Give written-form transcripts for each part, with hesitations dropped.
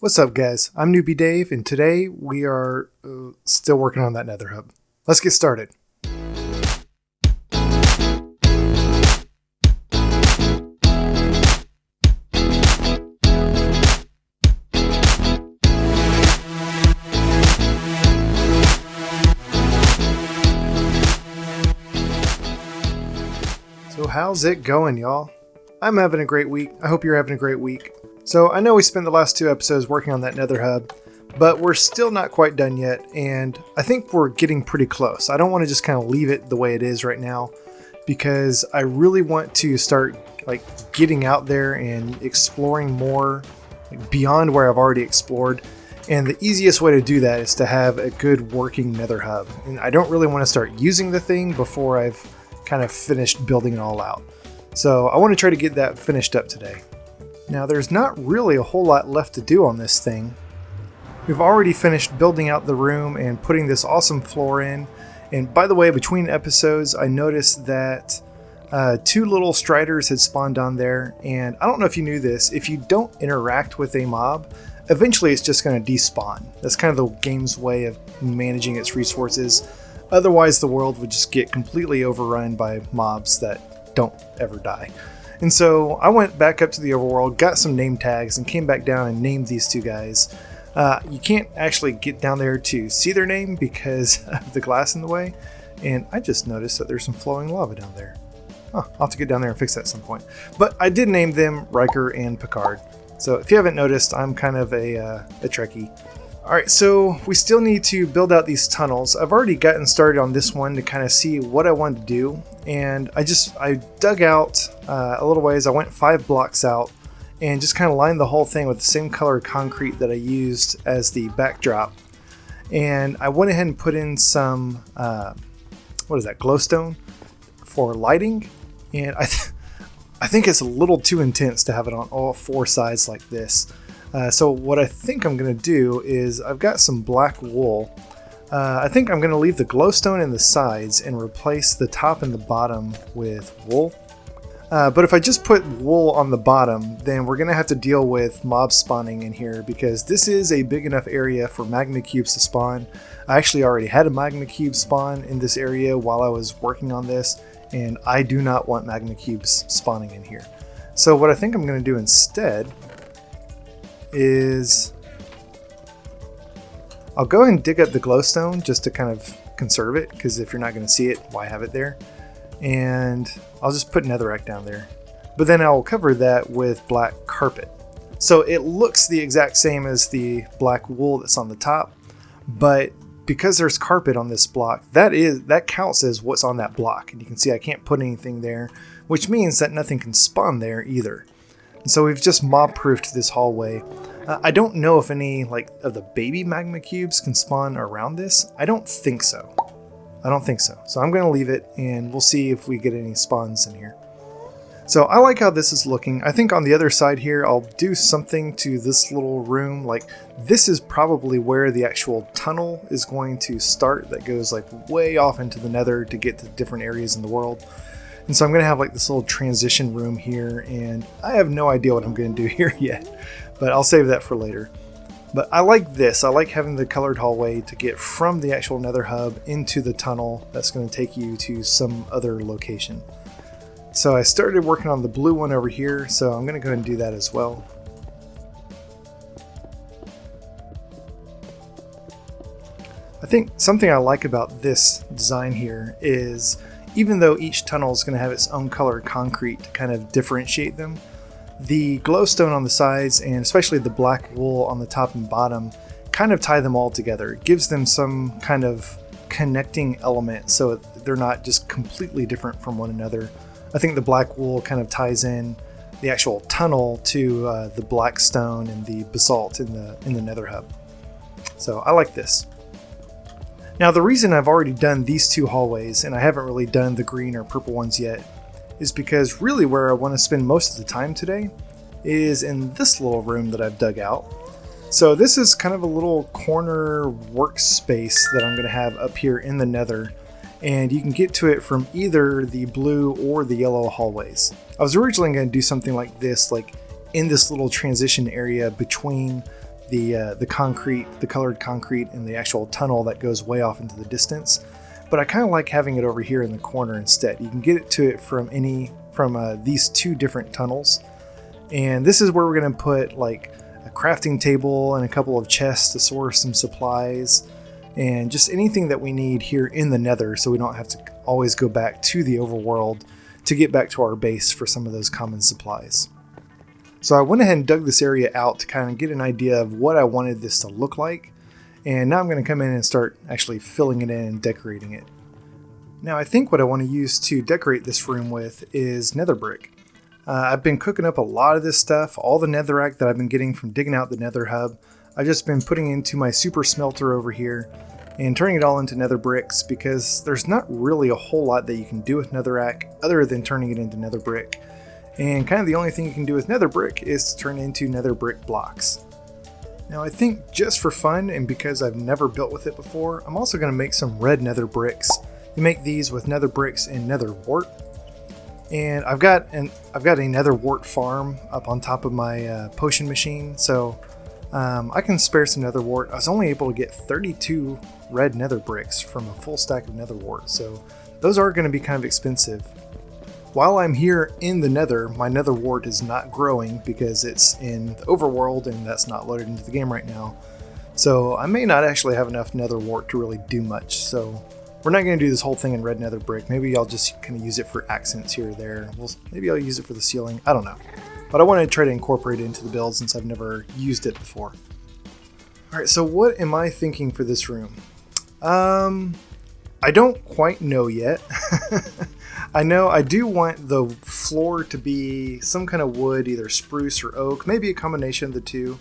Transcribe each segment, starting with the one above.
What's up, guys? I'm Newbie Dave, and today we are still working on that Nether Hub. Let's get started. So how's it going, y'all? I'm having a great week. I hope you're having a great week. So I know we spent the last two episodes working on that Nether Hub, but we're still not quite done yet, and I think we're getting pretty close. I don't want to just kind of leave it the way it is right now, because I really want to start getting out there and exploring more beyond where I've already explored. And the easiest way to do that is to have a good working Nether Hub. And I don't really want to start using the thing before I've kind of finished building it all out. So I want to try to get that finished up today. Now there's not really a whole lot left to do on this thing. We've already finished building out the room and putting this awesome floor in. And by the way, between episodes, I noticed that two little striders had spawned on there. And I don't know if you knew this, if you don't interact with a mob, eventually it's just going to despawn. That's kind of the game's way of managing its resources. Otherwise, the world would just get completely overrun by mobs that don't ever die. And so I went back up to the overworld, got some name tags, and came back down and named these two guys. You can't actually get down there to see their name because of the glass in the way. And I just noticed that there's some flowing lava down there. I'll have to get down there and fix that at some point. But I did name them Riker and Picard. So if you haven't noticed, I'm kind of a Trekkie. Alright, so we still need to build out these tunnels. I've already gotten started on this one to kind of see what I wanted to do. And I dug out a little ways. I went 5 blocks out and just kind of lined the whole thing with the same color concrete that I used as the backdrop. And I went ahead and put in some, glowstone for lighting. And I think it's a little too intense to have it on all 4 sides like this. So what I think I'm going to do is I've got some black wool. I think I'm going to leave the glowstone in the sides and replace the top and the bottom with wool. But if I just put wool on the bottom, then we're going to have to deal with mob spawning in here because this is a big enough area for magma cubes to spawn. I actually already had a magma cube spawn in this area while I was working on this, and I do not want magma cubes spawning in here. So what I think I'm going to do instead is I'll go ahead and dig up the glowstone just to kind of conserve it, because if you're not going to see it, why have it there? And I'll just put netherrack down there. But then I'll cover that with black carpet. So it looks the exact same as the black wool that's on the top, but because there's carpet on this block, that counts as what's on that block. And you can see I can't put anything there, which means that nothing can spawn there either. And so we've just mob-proofed this hallway. I don't know if any of the baby magma cubes can spawn around this. I don't think so. So I'm going to leave it, and we'll see if we get any spawns in here. So I like how this is looking. I think on the other side here, I'll do something to this little room. This is probably where the actual tunnel is going to start that goes way off into the nether to get to different areas in the world. And so I'm going to have this little transition room here, and I have no idea what I'm going to do here yet, but I'll save that for later. But I like this. I like having the colored hallway to get from the actual Nether Hub into the tunnel that's going to take you to some other location. So I started working on the blue one over here, so I'm going to go ahead and do that as well. I think something I like about this design here is even though each tunnel is going to have its own colored concrete to kind of differentiate them, the glowstone on the sides and especially the black wool on the top and bottom kind of tie them all together. It gives them some kind of connecting element so they're not just completely different from one another. I think the black wool kind of ties in the actual tunnel to the black stone and the basalt in the Nether Hub. So I like this. Now the reason I've already done these 2 hallways and I haven't really done the green or purple ones yet is because really where I want to spend most of the time today is in this little room that I've dug out. So this is kind of a little corner workspace that I'm going to have up here in the nether, and you can get to it from either the blue or the yellow hallways. I was originally going to do something like this, in this little transition area between the concrete, the colored concrete, and the actual tunnel that goes way off into the distance. But I kind of like having it over here in the corner instead. You can get it to it from these two different tunnels. And this is where we're going to put like a crafting table and a couple of chests to store some supplies and just anything that we need here in the Nether, so we don't have to always go back to the overworld to get back to our base for some of those common supplies. So I went ahead and dug this area out to kind of get an idea of what I wanted this to look like. And now I'm going to come in and start actually filling it in and decorating it. Now I think what I want to use to decorate this room with is nether brick. I've been cooking up a lot of this stuff, all the netherrack that I've been getting from digging out the Nether Hub. I've just been putting into my super smelter over here and turning it all into nether bricks, because there's not really a whole lot that you can do with netherrack other than turning it into nether brick. And kind of the only thing you can do with nether brick is to turn into nether brick blocks. Now I think just for fun and because I've never built with it before, I'm also going to make some red nether bricks. You make these with nether bricks and nether wart. And I've got a nether wart farm up on top of my potion machine, so I can spare some nether wart. I was only able to get 32 red nether bricks from a full stack of nether wart, so those are going to be kind of expensive. While I'm here in the Nether, my nether wart is not growing because it's in the overworld and that's not loaded into the game right now. So I may not actually have enough nether wart to really do much. So we're not going to do this whole thing in red nether brick. Maybe I'll just kind of use it for accents here or there. Maybe I'll use it for the ceiling. I don't know. But I want to try to incorporate it into the build since I've never used it before. Alright, so what am I thinking for this room? I don't quite know yet. I know I do want the floor to be some kind of wood, either spruce or oak, maybe a combination of the two.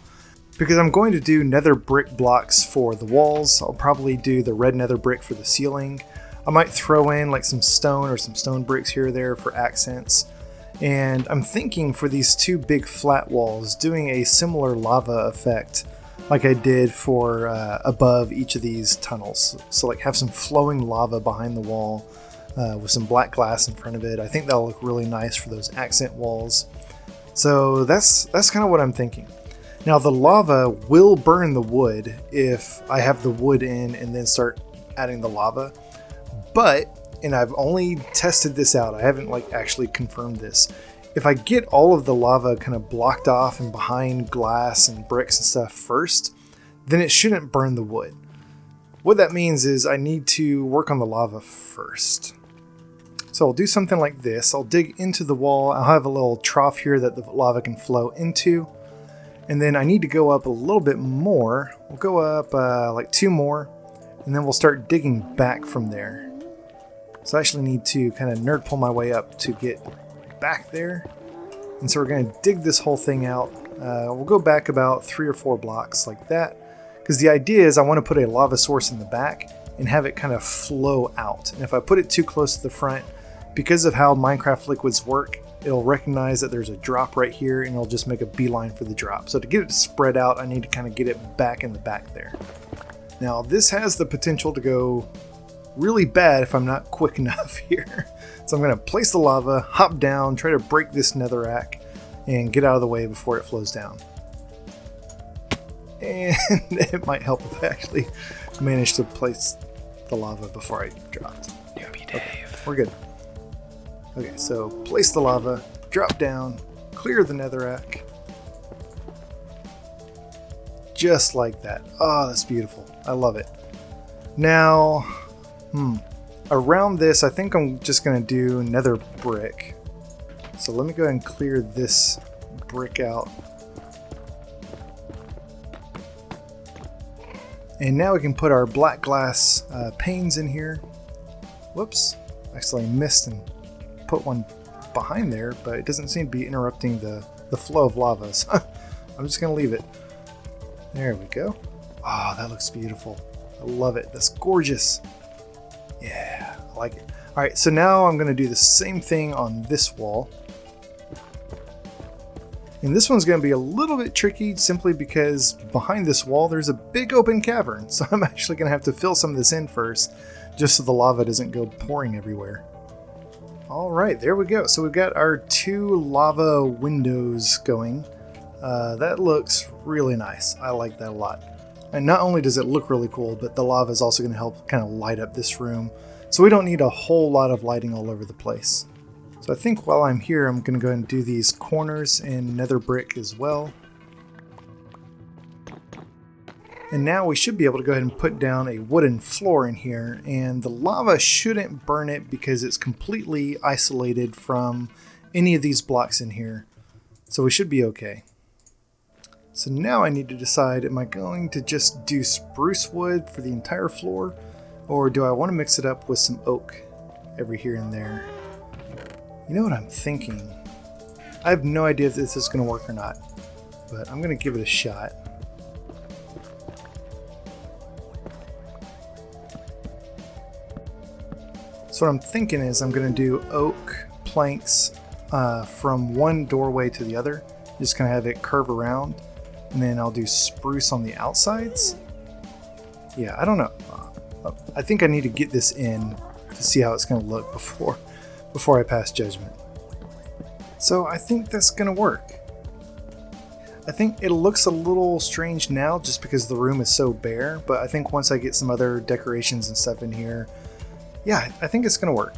Because I'm going to do nether brick blocks for the walls. I'll probably do the red nether brick for the ceiling. I might throw in like some stone or some stone bricks here or there for accents. And I'm thinking for these two big flat walls, doing a similar lava effect like I did for above each of these tunnels. So like have some flowing lava behind the wall with some black glass in front of it. I think that'll look really nice for those accent walls. So that's kind of what I'm thinking. Now the lava will burn the wood if I have the wood in and then start adding the lava. But, and I've only tested this out, I haven't like actually confirmed this. If I get all of the lava kind of blocked off and behind glass and bricks and stuff first, then it shouldn't burn the wood. What that means is I need to work on the lava first. So I'll do something like this. I'll dig into the wall. I'll have a little trough here that the lava can flow into. And then I need to go up a little bit more. We'll go up like 2 more, and then we'll start digging back from there. So I actually need to kind of nerd pull my way up to get back there. And so we're going to dig this whole thing out. We'll go back about 3 or 4 blocks like that. Because the idea is I want to put a lava source in the back and have it kind of flow out. And if I put it too close to the front, because of how Minecraft liquids work, it'll recognize that there's a drop right here and it'll just make a beeline for the drop. So to get it to spread out, I need to kind of get it back in the back there. Now this has the potential to go really bad if I'm not quick enough here. So I'm going to place the lava, hop down, try to break this netherrack, and get out of the way before it flows down. And it might help if I actually manage to place the lava before I dropped. Okay, we're good. Okay, so place the lava, drop down, clear the netherrack. Just like that. Oh, that's beautiful. I love it. Now, around this, I think I'm just going to do nether brick. So let me go ahead and clear this brick out. And now we can put our black glass panes in here. Whoops, actually missed and put one behind there, but it doesn't seem to be interrupting the flow of lava, so I'm just gonna leave it. There we go. Oh, that looks beautiful. I love it. That's gorgeous. Yeah, I like it. All right, so now I'm gonna do the same thing on this wall. And this one's gonna be a little bit tricky simply because behind this wall there's a big open cavern. So I'm actually gonna have to fill some of this in first just so the lava doesn't go pouring everywhere. All right, there we go. So we've got our 2 lava windows going. That looks really nice. I like that a lot. And not only does it look really cool, but the lava is also going to help kind of light up this room. So we don't need a whole lot of lighting all over the place. So I think while I'm here, I'm going to go ahead and do these corners in nether brick as well. And now we should be able to go ahead and put down a wooden floor in here, and the lava shouldn't burn it because it's completely isolated from any of these blocks in here. So we should be okay. So now I need to decide, am I going to just do spruce wood for the entire floor, or do I want to mix it up with some oak every here and there? You know what I'm thinking? I have no idea if this is going to work or not, but I'm going to give it a shot. So what I'm thinking is I'm going to do oak planks from one doorway to the other. Just kind of have it curve around. And then I'll do spruce on the outsides. Yeah, I don't know. I think I need to get this in to see how it's going to look before I pass judgment. So I think that's going to work. I think it looks a little strange now just because the room is so bare, but I think once I get some other decorations and stuff in here, yeah, I think it's going to work.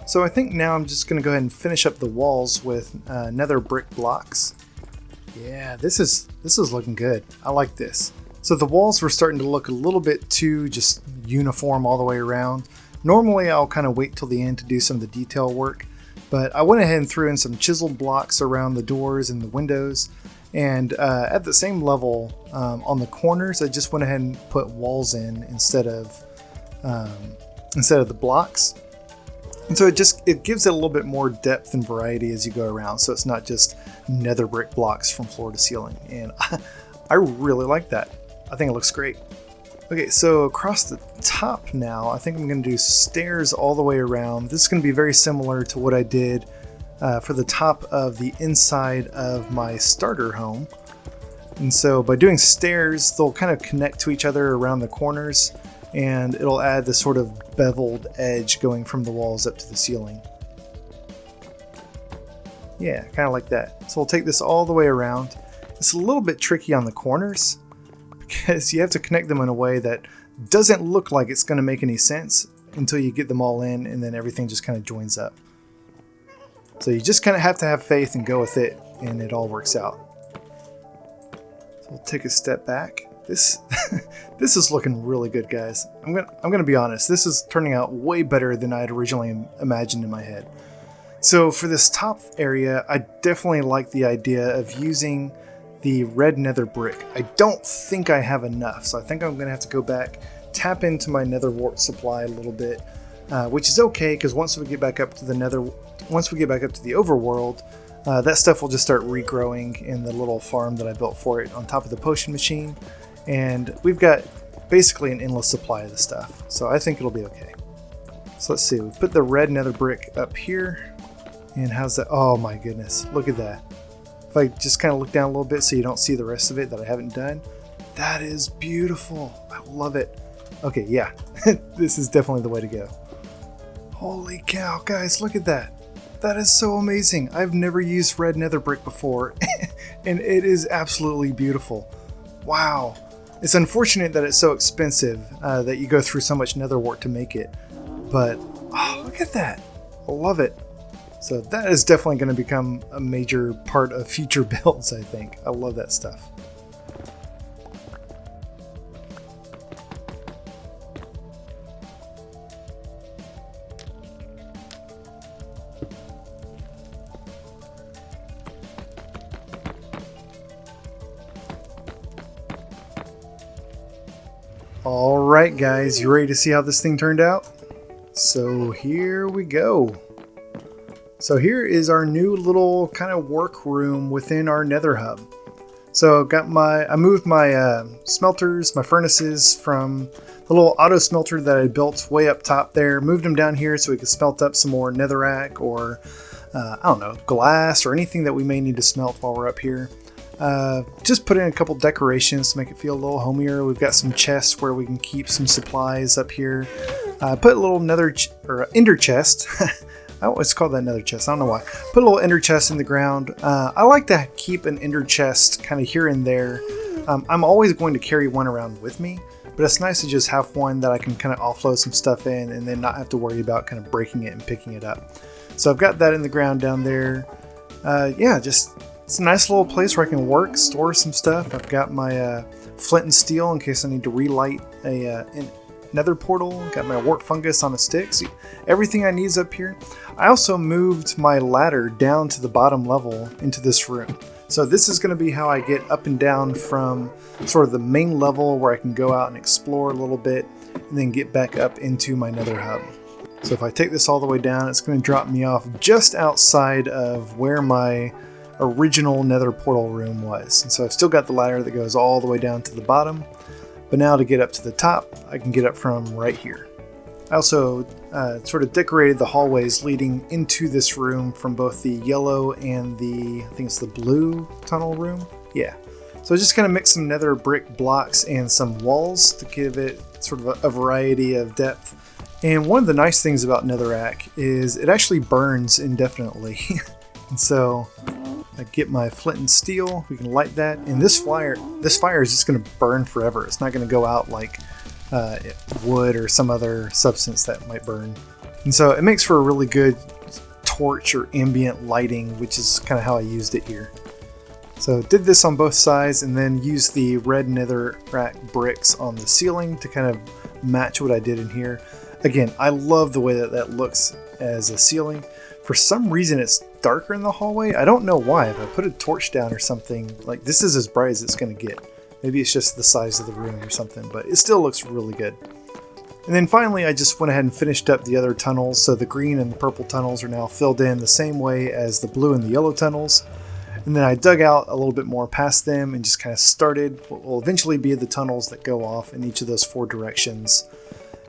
So I think now I'm just going to go ahead and finish up the walls with nether brick blocks. Yeah, this is looking good. I like this. So the walls were starting to look a little bit too just uniform all the way around. Normally I'll kind of wait till the end to do some of the detail work, but I went ahead and threw in some chiseled blocks around the doors and the windows. And at the same level on the corners, I just went ahead and put walls in instead of the blocks. And so it gives it a little bit more depth and variety as you go around, so it's not just nether brick blocks from floor to ceiling. And I really like that. I think it looks great. Okay, so across the top now, I think I'm going to do stairs all the way around. This is going to be very similar to what I did for the top of the inside of my starter home. And so by doing stairs, they'll kind of connect to each other around the corners, and it'll add this sort of beveled edge going from the walls up to the ceiling. Yeah, kind of like that. So we'll take this all the way around. It's a little bit tricky on the corners because you have to connect them in a way that doesn't look like it's going to make any sense until you get them all in, and then everything just kind of joins up. So you just kind of have to have faith and go with it, and it all works out. So we'll take a step back. This is looking really good, guys. I'm gonna be honest. This is turning out way better than I had originally imagined in my head. So for this top area, I definitely like the idea of using the red nether brick. I don't think I have enough, so I think I'm gonna have to go back, tap into my nether wart supply a little bit, which is okay because once we get back up to the overworld, that stuff will just start regrowing in the little farm that I built for it on top of the potion machine. And we've got basically an endless supply of the stuff, so I think it'll be okay. So let's see, we put the red nether brick up here, and how's that? Oh my goodness, look at that. If I just kind of look down a little bit so you don't see the rest of it that I haven't done, that is beautiful. I love it. Okay, yeah, this is definitely the way to go. Holy cow, guys, look at that. That is so amazing. I've never used red nether brick before, and it is absolutely beautiful. Wow. It's unfortunate that it's so expensive that you go through so much nether wart to make it, but oh, look at that. I love it. So that is definitely going to become a major part of future builds, I think. I love that stuff. Alright guys, you ready to see how this thing turned out? So here we go. So here is our new little kind of workroom within our Nether Hub. So I moved my smelters, my furnaces from the little auto smelter that I built way up top there, moved them down here so we could smelt up some more netherrack or I don't know, glass or anything that we may need to smelt while we're up here. Just put in a couple decorations to make it feel a little homier. We've got some chests where we can keep some supplies up here. Put a little ender chest Oh, it's called that nether chest. I don't know why. Put a little ender chest in the ground. I like to keep an ender chest kind of here and there. I'm always going to carry one around with me, but it's nice to just have one that I can kind of offload some stuff in and then not have to worry about kind of breaking it and picking it up. So I've got that in the ground down there. Yeah, just it's a nice little place where I can work, store some stuff. I've got my flint and steel in case I need to relight a nether portal. Got my warp fungus on a stick. So everything I need is up here. I also moved my ladder down to the bottom level into this room. So this is going to be how I get up and down from sort of the main level where I can go out and explore a little bit and then get back up into my nether hub. So if I take this all the way down, it's going to drop me off just outside of where my original nether portal room was. And so I've still got the ladder that goes all the way down to the bottom, but now to get up to the top, I can get up from right here. I also sort of decorated the hallways leading into this room from both the yellow and the, I think it's the blue tunnel room. Yeah. So I just kind of mixed some nether brick blocks and some walls to give it sort of a variety of depth. And one of the nice things about netherrack is it actually burns indefinitely. And so I get my flint and steel, we can light that, and this fire is just going to burn forever. It's not going to go out like wood or some other substance that might burn. And so it makes for a really good torch or ambient lighting, which is kind of how I used it here. So did this on both sides and then used the red netherrack bricks on the ceiling to kind of match what I did in here. Again, I love the way that that looks as a ceiling. For some reason it's darker in the hallway. I don't know why. If I put a torch down or something, like this is as bright as it's going to get. Maybe it's just the size of the room or something, but it still looks really good. And then finally I just went ahead and finished up the other tunnels, so the green and the purple tunnels are now filled in the same way as the blue and the yellow tunnels. And then I dug out a little bit more past them and just kind of started what will eventually be the tunnels that go off in each of those 4 directions.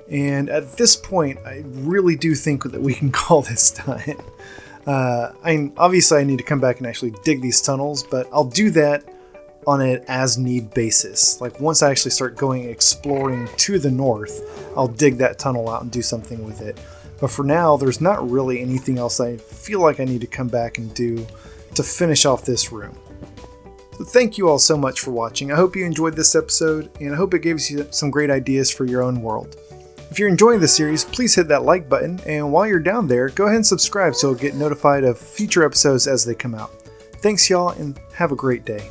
And at this point, I really do think that we can call this done. Obviously I need to come back and actually dig these tunnels, but I'll do that on an as-need basis. Like once I actually start going exploring to the north, I'll dig that tunnel out and do something with it. But for now, there's not really anything else I feel like I need to come back and do to finish off this room. So thank you all so much for watching. I hope you enjoyed this episode, and I hope it gives you some great ideas for your own world. If you're enjoying the series, please hit that like button, and while you're down there, go ahead and subscribe so you'll get notified of future episodes as they come out. Thanks y'all, and have a great day.